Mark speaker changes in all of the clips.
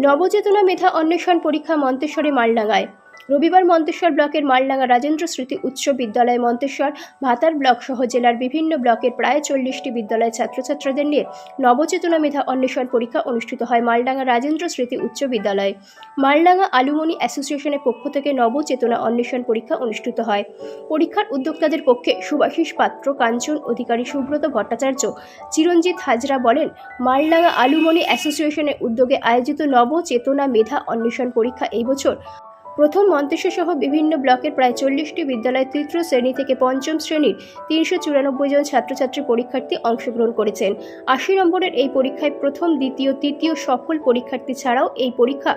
Speaker 1: নবচেতনা মেধা অন্বেষণ পরীক্ষা মন্তেশ্বরে মালডাঙ্গায়। রবিবার মন্তেশ্বর ব্লকের মালডাঙ্গা রাজেন্দ্র স্মৃতি উচ্চ বিদ্যালয়, মন্তেশ্বর, ভাতার ব্লক সহ জেলার বিভিন্ন ব্লকের প্রায় 40টি বিদ্যালয়ের ছাত্রছাত্রীদের নিয়ে নবচেতনা মেধা অন্বেষণ পরীক্ষা অনুষ্ঠিত হয় মালডাঙ্গা রাজেন্দ্র স্মৃতি উচ্চ বিদ্যালয়ে। মালডাঙ্গা আলুমনি অ্যাসোসিয়েশনের পক্ষ থেকে নবচেতনা অন্বেষণ পরীক্ষা অনুষ্ঠিত হয়। পরীক্ষার উদ্যোক্তাদের পক্ষে সুভাষিস পাত্র, কাঞ্চন অধিকারী, সুব্রত ভট্টাচার্য, চিরঞ্জিত হাজরা বলেন, মালডাঙ্গা আলুমনি অ্যাসোসিয়েশনের উদ্যোগে আয়োজিত নবচেতনা মেধা অন্বেষণ পরীক্ষা এই বছর প্রথম মন্তেশ্বর সহ বিভিন্ন ব্লকের প্রায় 40টি বিদ্যালয়ের তৃতীয় শ্রেণী থেকে পঞ্চম শ্রেণীর 394 জন ছাত্রছাত্রী পরীক্ষার্থী অংশগ্রহণ করেছেন। 80 নম্বরের এই পরীক্ষায় প্রথম, দ্বিতীয়, তৃতীয় সফল পরীক্ষার্থী ছাড়াও এই পরীক্ষা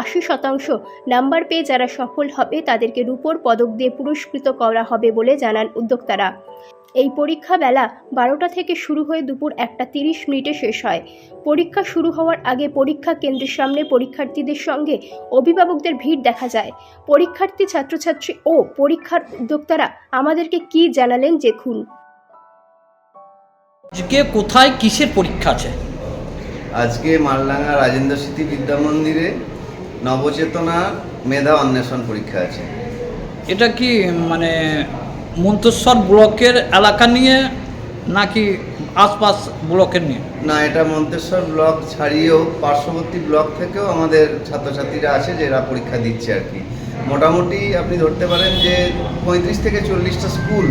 Speaker 1: 80% নাম্বার পেয়ে যারা সফল হবে তাদেরকে রূপোর পদক দিয়ে পুরস্কৃত করা হবে বলে জানান উদ্যোক্তারা। এই পরীক্ষা বেলা 12টা থেকে শুরু হয়ে দুপুর 1:30 শেষ হয়। পরীক্ষা শুরু হওয়ার আগে পরীক্ষা কেন্দ্রের সামনে পরীক্ষার্থীদের সঙ্গে অভিভাবকদের ভিড় দেখা যায়। পরীক্ষার্থী, ছাত্রছাত্রী ও পরীক্ষার উদ্যোক্তারা আমাদেরকে কি জানালেন দেখুন।
Speaker 2: আজকে কোথায় কিসের পরীক্ষা আছে?
Speaker 3: আজকে মালডাঙ্গা রাজেন্দ্র স্মৃতি বিদ্যা মন্দিরে নবচেতনা মেধা অন্বেষণ পরীক্ষা আছে।
Speaker 2: এটা কি মানে মন্তেশ্বর ব্লকের এলাকা নিয়ে নাকি আশপাশ ব্লকের নিয়ে?
Speaker 3: না, এটা মন্তেশ্বর ব্লক ছাড়িয়েও পার্শ্ববর্তী ব্লক থেকেও আমাদের ছাত্রছাত্রীরা আছে যারা পরীক্ষা দিচ্ছে আর কি। মোটামুটি আপনি ধরতে পারেন যে 35 থেকে 40টা স্কুল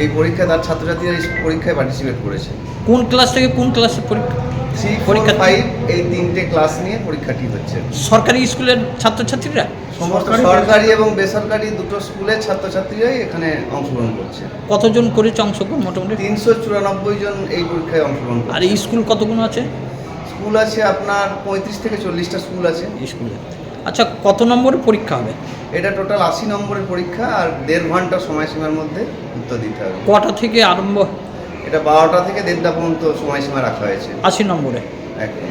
Speaker 3: এই পরীক্ষা, তার ছাত্রছাত্রীরা এই পরীক্ষায় পার্টিসিপেট করেছে।
Speaker 2: কোন ক্লাস থেকে কোন ক্লাসে পরীক্ষা?
Speaker 3: 3, 4, 5 এই 3টে ক্লাস নিয়ে পরীক্ষাটি হচ্ছে।
Speaker 2: সরকারি স্কুলের ছাত্রছাত্রীরা?
Speaker 3: সমস্ত সরকারি এবং বেসরকারি দুটো স্কুলের ছাত্রছাত্রীরাই এখানে অংশগ্রহণ করছে।
Speaker 2: কতজন করেছে অংশগ্রহণ? মোটামুটি
Speaker 3: 394 জন এই পরীক্ষায় অংশগ্রহণ করছে।
Speaker 2: আর এই স্কুল কতগুলো আছে?
Speaker 3: স্কুল আছে আপনার 35 থেকে 40টা স্কুল আছে
Speaker 2: স্কুলে। আচ্ছা, কত নম্বরের পরীক্ষা হবে?
Speaker 3: এটা টোটাল 80 নম্বরের পরীক্ষা আর 1.5 ঘন্টা সময়সীমার মধ্যে উত্তর দিতে হবে।
Speaker 2: কটা থেকে আরম্ভ?
Speaker 3: এটা 12টা থেকে 1:30টা পর্যন্ত সময়সীমা রাখা হয়েছে
Speaker 2: 80 নম্বরে।
Speaker 3: একদম।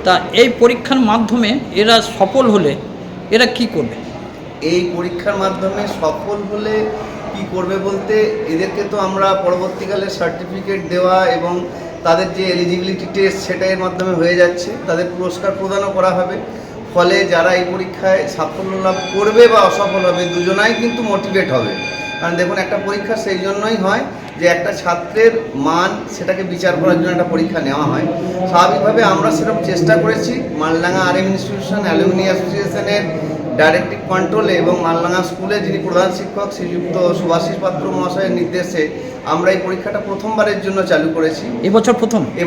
Speaker 2: তা এই পরীক্ষার মাধ্যমে এরা সফল হলে এরা কি করবে?
Speaker 3: এই পরীক্ষার মাধ্যমে সফল হলে কি করবে বলতে, এদেরকে তো আমরা পরবর্তীকালে সার্টিফিকেট দেওয়া এবং তাদের যে এলিজিবিলিটি টেস্ট সেটা এর মাধ্যমে হয়ে যাচ্ছে, তাদের পুরস্কার প্রদানও করা হবে। ফলে যারা এই পরীক্ষায় সাফল্য লাভ করবে বা অসফল হবে দুজনাই কিন্তু মোটিভেট হবে। কারণ দেখুন, একটা পরীক্ষা সেই জন্যই হয় যে একটা ছাত্রের মান সেটাকে বিচার করার জন্য একটা পরীক্ষা নেওয়া হয়। স্বাভাবিকভাবে আমরা সেরকম চেষ্টা করেছি মালডাঙ্গা RM ইনস্টিটিউশন অ্যালুমিনি অ্যাসোসিয়েশনের ডাইরেক্টিভ কন্ট্রোলে এবং মালডাঙ্গা স্কুলে যিনি প্রধান শিক্ষক শ্রীযুক্ত সুভাষিস পাত্র মহাশয়ের নির্দেশে আমরা এই পরীক্ষাটা প্রথমবারের জন্য চালু করেছি।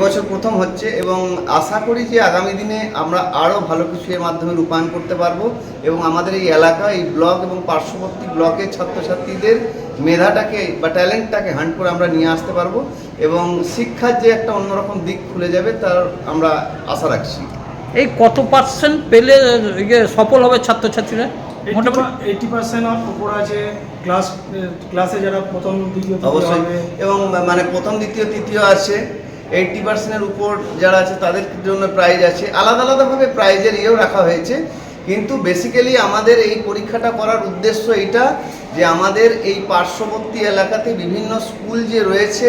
Speaker 3: এবছর প্রথম হচ্ছে এবং আশা করি যে আগামী দিনে আমরা আরও ভালো কিছু এর মাধ্যমে রূপায়ণ করতে পারবো এবং আমাদের এই এলাকা, এই ব্লক এবং পার্শ্ববর্তী ব্লকের ছাত্রছাত্রীদের মেধাটাকে বা ট্যালেন্টটাকে হান্ট করে আমরা নিয়ে আসতে পারবো এবং শিক্ষার যে একটা অন্যরকম দিক খুলে যাবে তার আমরা আশা রাখছি।
Speaker 2: এই কত পার্সেন্ট পেলে সফল হবে ছাত্রছাত্রীরা?
Speaker 4: মোটামুটি 80% উপর আছে ক্লাসে যারা প্রথম, দ্বিতীয়,
Speaker 3: অবশ্যই, এবং মানে প্রথম, দ্বিতীয়, তৃতীয় আছে। 80%-এর উপর যারা আছে তাদের জন্য প্রাইজ আছে। আলাদা আলাদাভাবে প্রাইজের ইয়েও রাখা হয়েছে, কিন্তু বেসিক্যালি আমাদের এই পরীক্ষাটা করার উদ্দেশ্য এটা যে আমাদের এই পার্শ্ববর্তী এলাকাতে বিভিন্ন স্কুল যে রয়েছে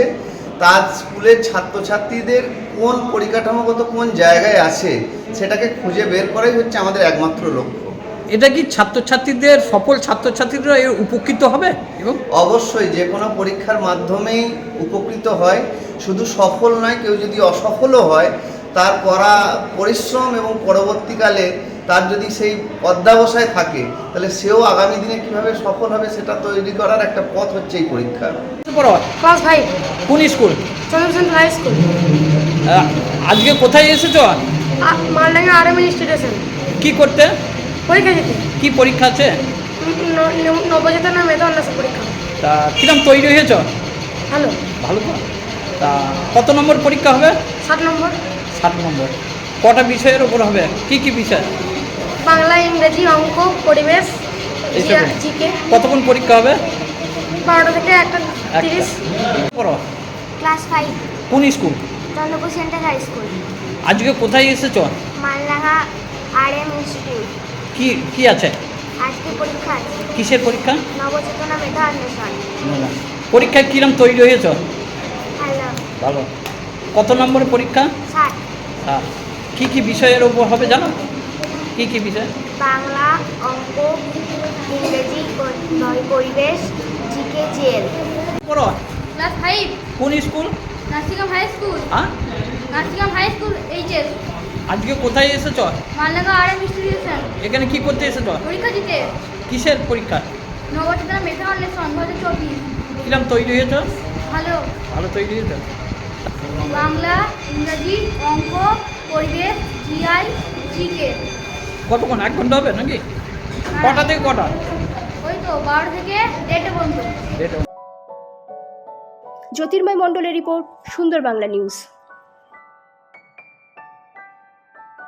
Speaker 3: তার স্কুলের ছাত্রছাত্রীদের কোন পরিকাঠামোগত কোন জায়গায় আছে সেটাকে খুঁজে বের করাই হচ্ছে আমাদের একমাত্র লক্ষ্য।
Speaker 2: এটা কি ছাত্রছাত্রীদের, সফল ছাত্রছাত্রীরা এর উপকৃত হবে? এবং
Speaker 3: অবশ্যই যে কোনো পরীক্ষার মাধ্যমেই উপকৃত হয়, শুধু সফল নয়, কেউ যদি অসফলও হয় তার করা পরিশ্রম এবং পরবর্তীকালে তার যদি সেই অধ্যাবসায় থাকে তাহলে সেও আগামী দিনে কীভাবে সফল হবে সেটা তৈরি করার একটা পথ হচ্ছে এই পরীক্ষা।
Speaker 1: ক্লাস 5।
Speaker 2: কোন স্কুল?
Speaker 1: Chandrasen high school.
Speaker 2: আজকে কোথায় এসেছো?
Speaker 1: Maldanga RM institution.
Speaker 2: কি করতে?
Speaker 1: পরীক্ষা দিতে।
Speaker 2: কি পরীক্ষা আছে?
Speaker 1: নবচেতনা মেধা অন্বেষণ পরীক্ষা।
Speaker 2: তা কিরম তৈরি হয়েছ?
Speaker 1: ভালো।
Speaker 2: ভালো তো। তা কত নম্বর পরীক্ষা হবে?
Speaker 1: 7 নম্বর।
Speaker 2: 7 নম্বর। কটা বিষয়ের উপর হবে? কি কি বিষয়?
Speaker 1: বাংলা, ইংরেজি, অঙ্ক, পরিবেশ, জিকে।
Speaker 2: কতক্ষণ পরীক্ষা হবে?
Speaker 1: 12টা থেকে 1:30।
Speaker 2: পড়ো।
Speaker 5: ক্লাস 5।
Speaker 2: কোন school?
Speaker 5: Chandrapur centre high school.
Speaker 2: আজকে কোথায় এসেছো?
Speaker 5: Maldanga RM institute.
Speaker 2: কি আছে?
Speaker 5: আজকে পরীক্ষা আছে।
Speaker 2: কিসের পরীক্ষা?
Speaker 5: নবচেতনা মেধা অন্বেষণ।
Speaker 2: পরীক্ষায় কিরম তৈরি হয়েছ?
Speaker 5: ভালো।
Speaker 2: ভালো। কত নম্বরের পরীক্ষা?
Speaker 5: 60।
Speaker 2: কি কি বিষয়ের উপর হবে জানো? কী কী বিষয়?
Speaker 5: বাংলা, অঙ্ক, ইংরেজি, পরিবেশ, জিকে, জেল।
Speaker 2: পড়ো
Speaker 6: ক্লাস 5
Speaker 2: কোন স্কুল?
Speaker 6: Nursing home high school.
Speaker 2: হ্যাঁ,
Speaker 6: নার্সিংহোম হাই স্কুল এইচএস
Speaker 2: আজকে কোথায় এসেছ?
Speaker 6: Maldanga RM institution.
Speaker 2: এখানে কি করতে এসেছ?
Speaker 6: পরীক্ষা দিতে।
Speaker 2: কিসের পরীক্ষা?
Speaker 6: নবচেতনা মেধা অন্বেষণ 2024।
Speaker 2: কিরম তৈরি হয়েছ?
Speaker 6: ভালো।
Speaker 2: ভালো তৈরি হয়েছ?
Speaker 6: বাংলা, ইংরাজি, অঙ্ক, পরিবেশ, জিআই, জিকে।
Speaker 2: কতক্ষণ, 1 ঘন্টা হবে নাকি? কটা থেকে কটা?
Speaker 6: ওই তো 12 থেকে 1:30 পর্যন্ত।
Speaker 2: ডেট
Speaker 1: জ্যোতির্ময় মণ্ডলের রিপোর্ট, সুন্দর বাংলা নিউজ।